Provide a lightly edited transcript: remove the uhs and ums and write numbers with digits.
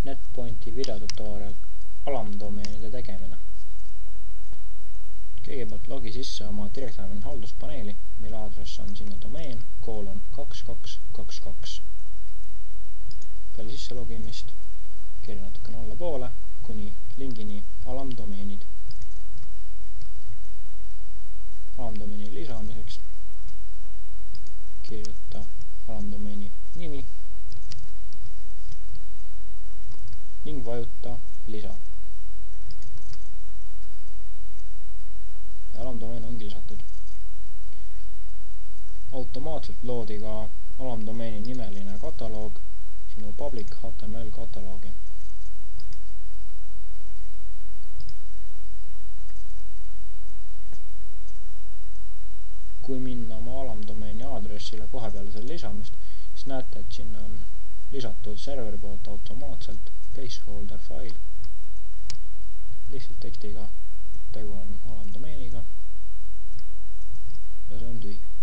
NetPointi videotutorial alamdomeenide tegemine. Kõigepealt logi sisse oma direktiivne halduspaneeli, mille aadress on sinna domeen :2222. Peale sisse logimist keeri natukene allapoole kuni lingini alamdomeenid. Alamdomeeni lisamiseks kirjuta alamdomeeni nimi ning vajuta lisa. Ja alamdomeen ongi lisatud. Automaatselt loodi ka alamdomeeni nimeline kataloog sinu public HTML kataloogi. Kui minna oma alamdomeeni aadressile kohe peale selle lisamist, siis näete, et sinna on lisatud serveri poolt automaatselt placeholder file lihtsalt tekstiga, tegu on alamdomeeniga ja see on tühi.